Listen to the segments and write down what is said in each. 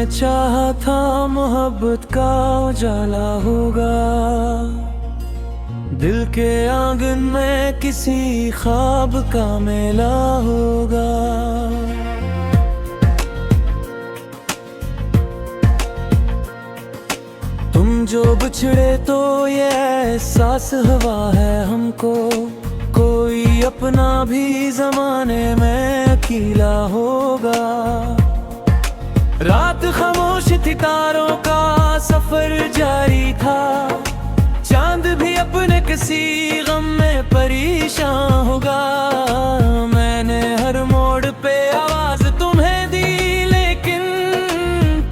चाहा था मोहब्बत का उजाला होगा, दिल के आंगन में किसी ख्वाब का मेला होगा। तुम जो बिछड़े तो ये एहसास हुआ है हमको, कोई अपना भी जमाने में अकेला होगा। रात खामोश थी, तारों का सफर जारी था, चांद भी अपने किसी गम में परेशान होगा। मैंने हर मोड़ पे आवाज तुम्हें दी, लेकिन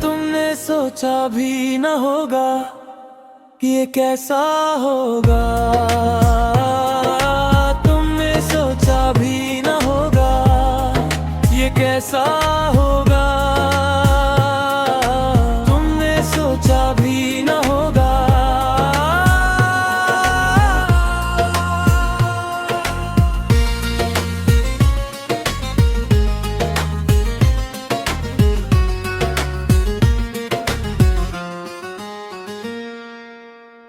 तुमने सोचा भी न होगा कि ये कैसा होगा। तुमने सोचा भी न होगा ये कैसा होगा।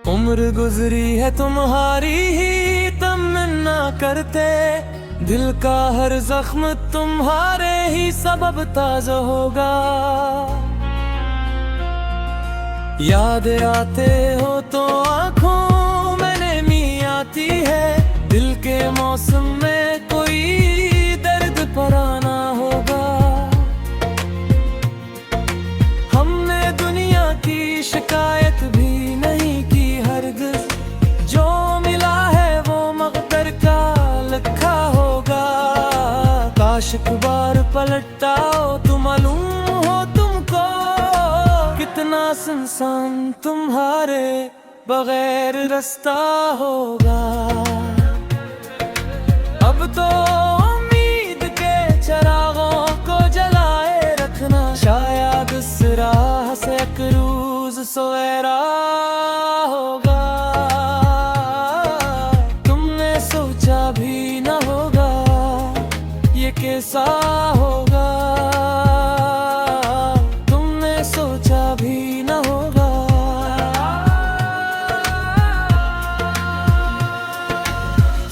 उम्र गुजरी है तुम्हारी ही तमन्ना करते, दिल का हर जख्म तुम्हारे ही सबब ताज़ा होगा। याद आते हो तो आंखों में नमी आती है, दिल के मौसम में कोई दर्द पराना होगा। हमने दुनिया की शिकायत भी नहीं की, जो मिला है वो मकदर का लिखा होगा। काश एक बार पलटता हो तो मालूम हो तुमको, कितना सुनसान तुम्हारे बगैर रास्ता होगा। अब तो उम्मीद के चिरागों को जलाए रखना, शायद इस राह से एक रोज सवेरा होगा। भी न होगा ये कैसा होगा। तुमने सोचा भी न होगा।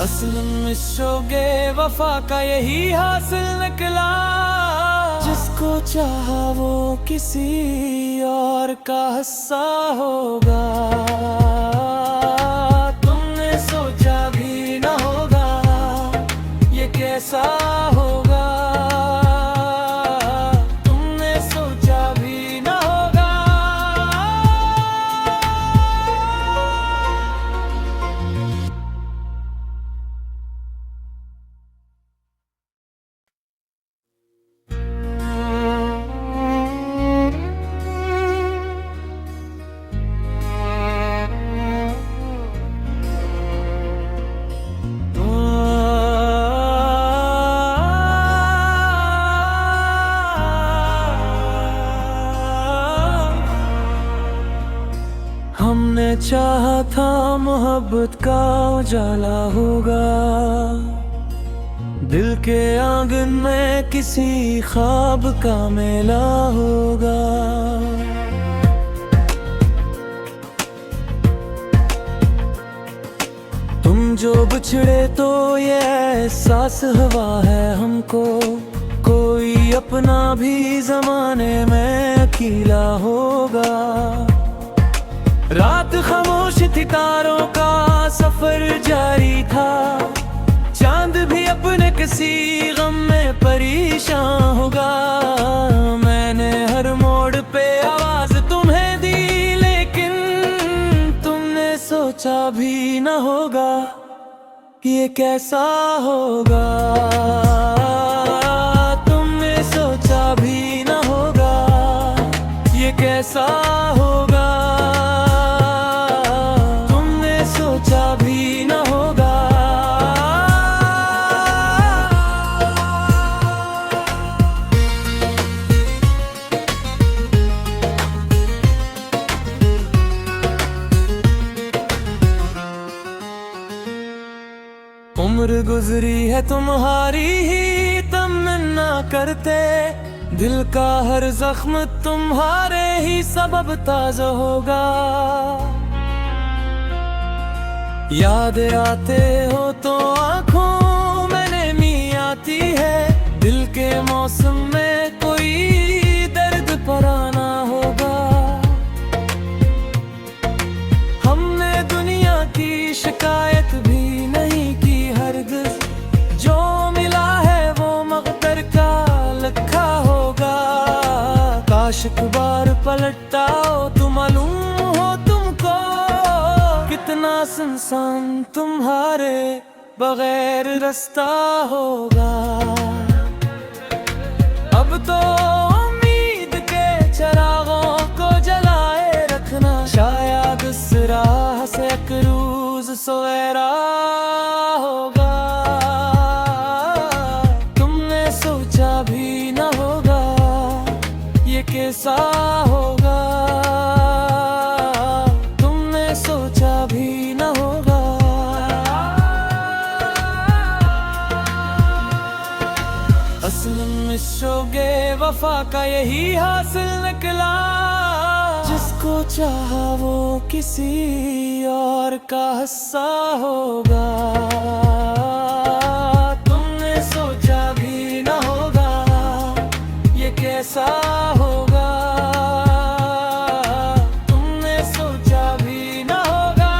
असल में शोगे वफा का यही हासिल निकला, जिसको चाहा वो किसी और का हिस्सा होगा। कैसा होगा तुमने सोचा भी न होगा। हमने चाहा था मोहब्बत का उजाला होगा, दिल के आंगन में किसी ख्वाब का मेला होगा। तुम जो बिछड़े तो ये एहसास हुआ है हमको, कोई अपना भी जमाने में अकेला होगा। रात खामोश थी, तारों का सफर जारी था, चांद भी अपने किसी गम में परेशान होगा। मैंने हर मोड़ पे आवाज तुम्हें दी, लेकिन तुमने सोचा भी न होगा कि ये कैसा होगा। तुमने सोचा भी न होगा ये कैसा होगा। भी न होगा। उम्र गुजरी है तुम्हारी ही तमन्ना करते, दिल का हर जख्म तुम्हारे ही सबब ताज़ा होगा। याद आते हो तो आंखों में नमी आती है, दिल के मौसम में कोई दर्द पराना होगा। हमने दुनिया की शिकायत भी नहीं की हरगिज़, जो मिला है वो मक़दर का लिखा होगा। काश एक बार पलटता हो तो मालूम हो तुमको, कितना सुनसान तुम्हारे बगैर रास्ता होगा। अब तो उम्मीद के चिरागों को जलाए रखना, शायद इस राह से एक रोज़ सवेरा होगा। तुमने सोचा भी न होगा ये कैसा होगा, तुमने सोचा भी न होगा। असल में शोगे वफा का यही हासिल निकला, जिसको चाहा वो किसी और का हिस्सा होगा। तुमने सोचा भी न होगा ये कैसा होगा, तुमने सोचा भी न होगा।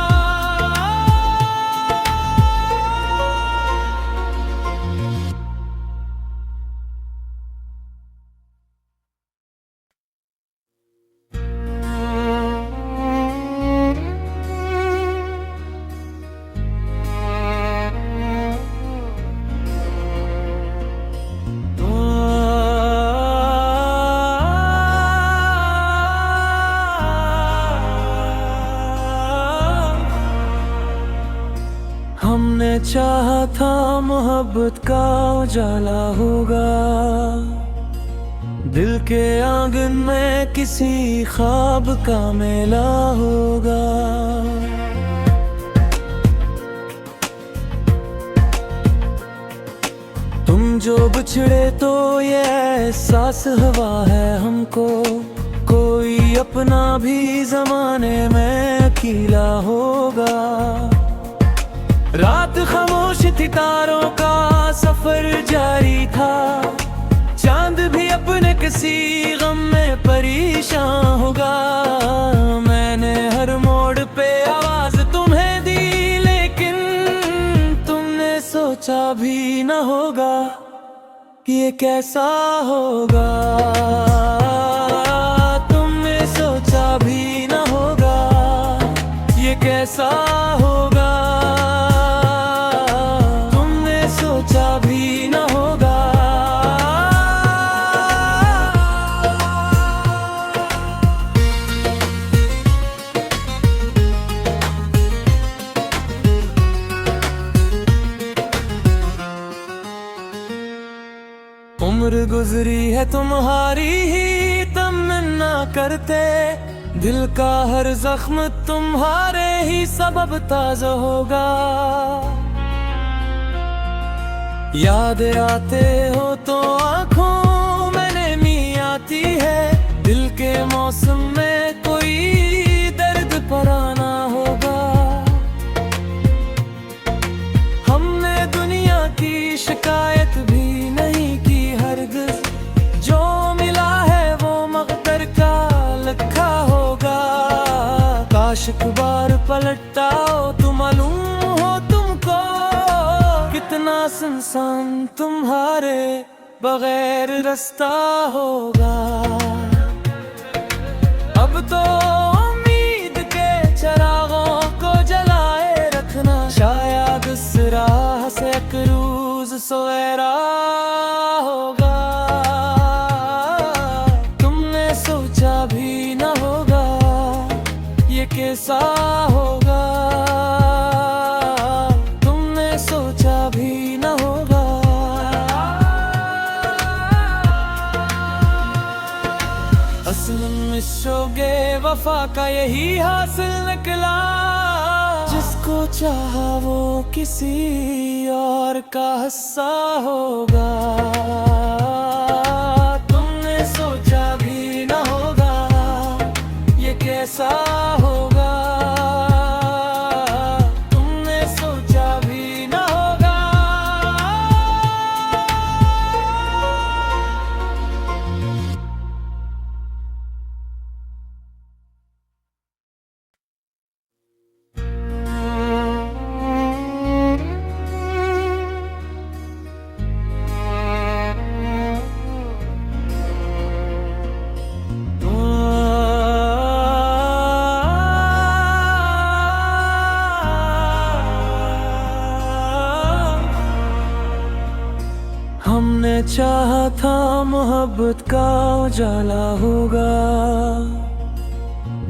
हमने चाहा था मोहब्बत का उजाला होगा, दिल के आंगन में किसी ख्वाब का मेला होगा। तुम जो बिछड़े तो ये एहसास हुआ है हमको, कोई अपना भी जमाने में अकेला होगा। रात खामोश थी, तारों का सफर जारी था, चांद भी अपने किसी गम में परेशान होगा। मैंने हर मोड़ पे आवाज तुम्हें दी, लेकिन तुमने सोचा भी न होगा कि ये कैसा होगा। तुमने सोचा भी न होगा ये कैसा होगा, सोचा भी न होगा। उम्र गुजरी है तुम्हारी ही तमन्ना करते, दिल का हर जख्म तुम्हारे ही सबब ताज़ा होगा। याद आते हो तो आंखों में नमी आती है, दिल के मौसम में कोई दर्द पराना होगा। हमने दुनिया की शिकायत भी नहीं की हरगिज़, जो मिला है वो मक़दर का लिखा होगा। काश एक बार पलटता हो तो मालूम हो तुमको, कितना सुनसान तुम्हारे बगैर रास्ता होगा। अब तो उम्मीद के चिरागों को जलाए रखना, शायद इस राह से एक रोज़ सवेरा होगा। तुमने सोचा भी न होगा ये कैसा होगा, तुमने सोचा भी न होगा। असल में शोगे वफा का यही हासिल निकला, जिसको चाहा वो किसी और का हिस्सा होगा। तुमने हमने चाहा था मोहब्बत का उजाला होगा,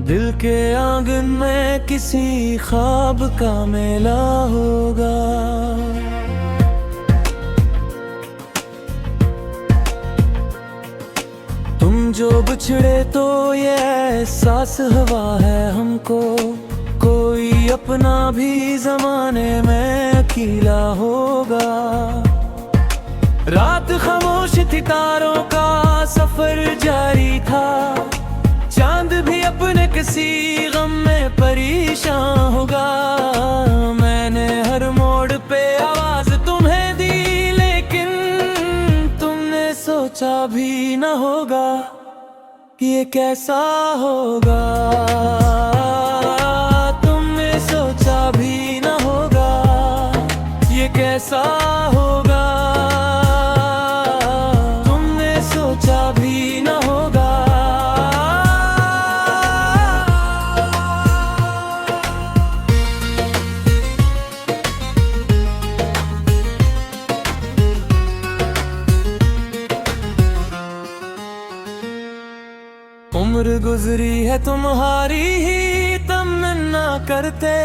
दिल के आंगन में किसी ख्वाब का मेला होगा। तुम जो बिछड़े तो ये एहसास हुआ है हमको, कोई अपना भी जमाने में अकेला होगा। रात खामोश थी, तारों का सफर जारी था, चांद भी अपने किसी गम में परेशान होगा। मैंने हर मोड़ पे आवाज तुम्हें दी, लेकिन तुमने सोचा भी न होगा कि ये कैसा होगा। तुमने सोचा भी न होगा ये कैसा होगा। तुमने सोचा भी न होगा। उम्र गुजरी है तुम्हारी ही तमन्ना करते,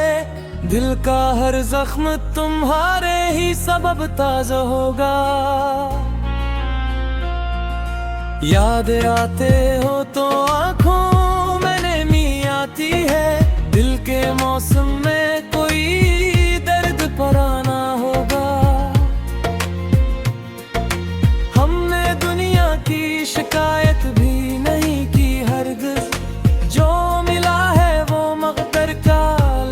दिल का हर जख्म तुम्हारे ही सबब ताज़ा होगा। याद आते हो तो आंखों में नमी आती है, दिल के मौसम में कोई दर्द पराना होगा। हमने दुनिया की शिकायत भी नहीं की हरगिज़, जो मिला है वो मक़दर का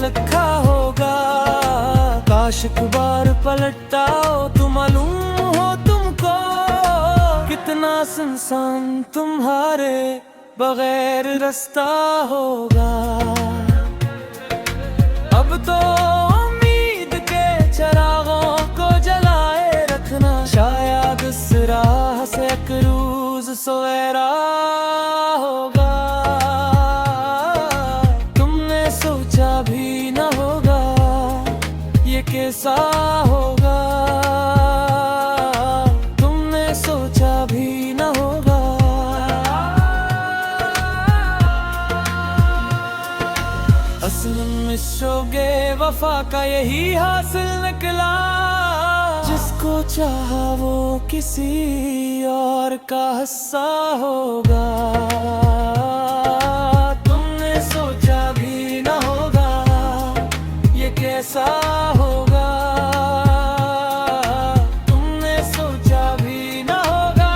लिखा होगा। काश एक बार पलटता हो तो मालूम हो तुमको, कितना सुनसान तुम्हारे बगैर रास्ता होगा। अब तो उम्मीद के चिरागों को जलाए रखना, शायद इस राह से एक रोज़ सवेरा होगा। तुमने सोचा भी न होगा ये कैसा होगा। तुमने सोचा भी न होगा। असल में शोगे वफा का यही हासिल निकला, जिसको चाहा वो किसी और का हिस्सा होगा। तुमने सोचा भी न होगा ये कैसा होगा। तुमने सोचा भी न होगा।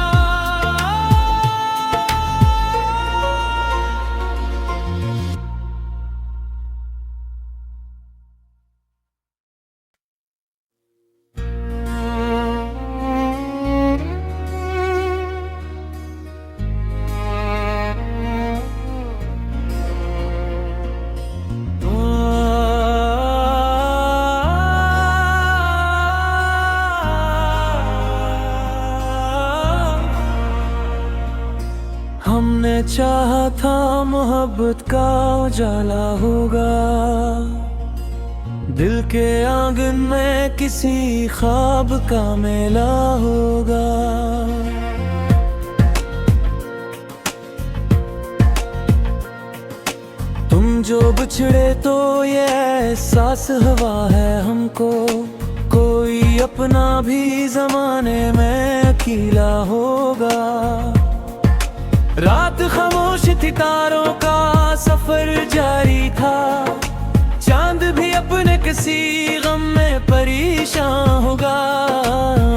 हमने चाहा था मोहब्बत का उजाला होगा, दिल के आंगन में किसी ख्वाब का मेला होगा। तुम जो बिछड़े तो ये एहसास हुआ है हमको, कोई अपना भी जमाने में अकेला होगा। रात खामोश थी, तारों का सफर जारी था, चांद भी अपने किसी गम में परेशान होगा।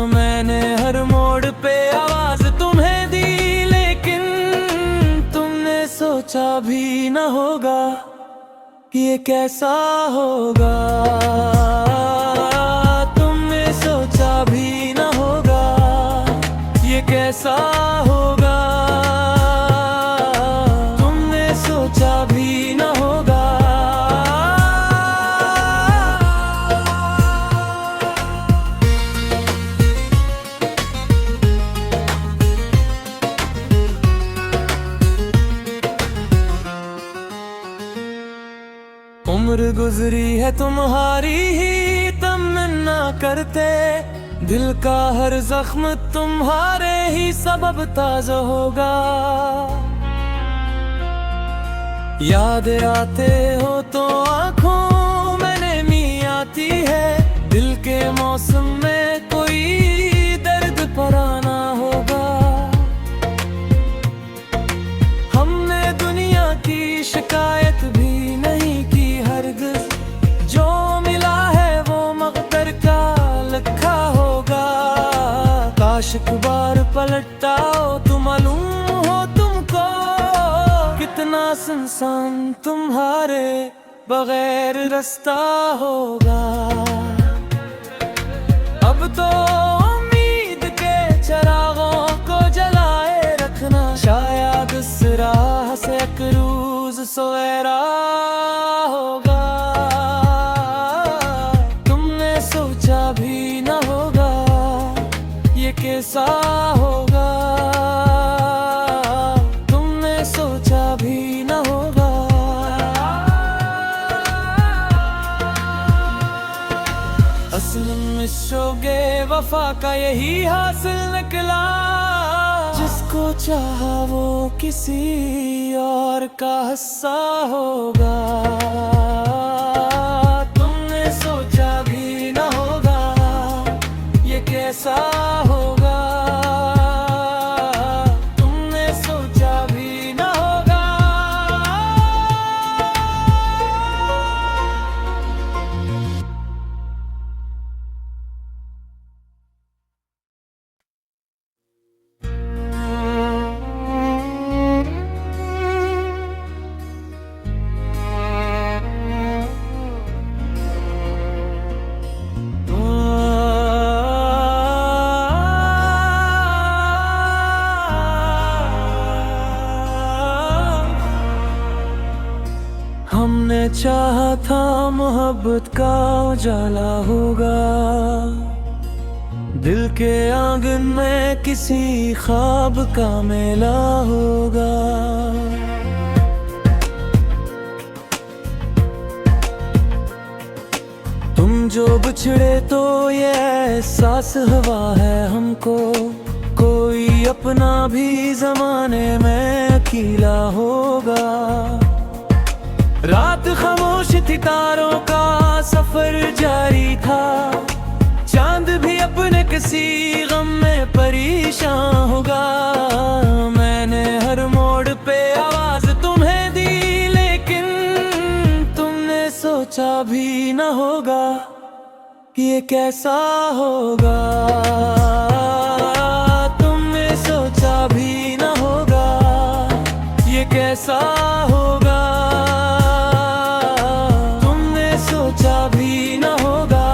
मैंने हर मोड़ पे आवाज तुम्हें दी, लेकिन तुमने सोचा भी न होगा कि ये कैसा होगा। तुमने सोचा भी न होगा ये कैसा होगा। सोचा भी न होगा। उम्र गुजरी है तुम्हारी ही तमन्ना करते, दिल का हर जख्म तुम्हारे ही सबब ताज़ा होगा। याद आते हो तो आंखों में नमी आती है, दिल के मौसम में कोई दर्द पराना होगा। हमने दुनिया की शिकायत भी नहीं की हरगिज़, जो मिला है वो मक़दर का लिखा होगा। काश एक बार पलटता हो तो मालूम हो तुमको, कितना सुनसान तुम्हारे बगैर रास्ता होगा। अब तो उम्मीद के चिरागों को जलाए रखना, शायद इस राह से एक रोज़ सवेरा होगा। तुमने सोचा भी न होगा ये कैसा होगा, तुमने सोचा भी न होगा। असल में शोगे वफा का यही हासिल निकला, जिसको चाहा वो किसी और का हिस्सा होगा। तुमने सोचा भी न होगा ये कैसा होगा, तुमने सोचा भी न होगा। हमने चाहा था मोहब्बत का उजाला होगा, दिल के आंगन में किसी ख्वाब का मेला होगा। तुम जो बिछड़े तो ये एहसास हुआ है हमको, कोई अपना भी जमाने में अकेला होगा। रात खामोश थी, तारों का सफर जारी था, चांद भी अपने किसी गम में परेशान होगा। मैंने हर मोड़ पे आवाज तुम्हें दी, लेकिन तुमने सोचा भी न होगा ये कैसा होगा। तुमने सोचा भी न होगा ये कैसा होगा, सोचा भी न होगा।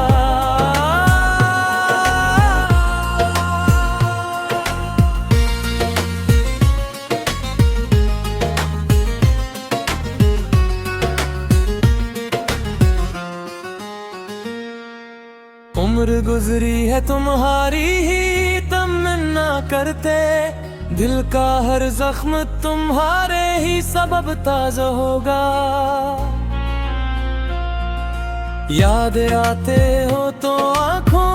उम्र गुजरी है तुम्हारी ही तमन्ना करते, दिल का हर जख्म तुम्हारे ही सबब ताज़ा होगा। याद आते हो तो आंखों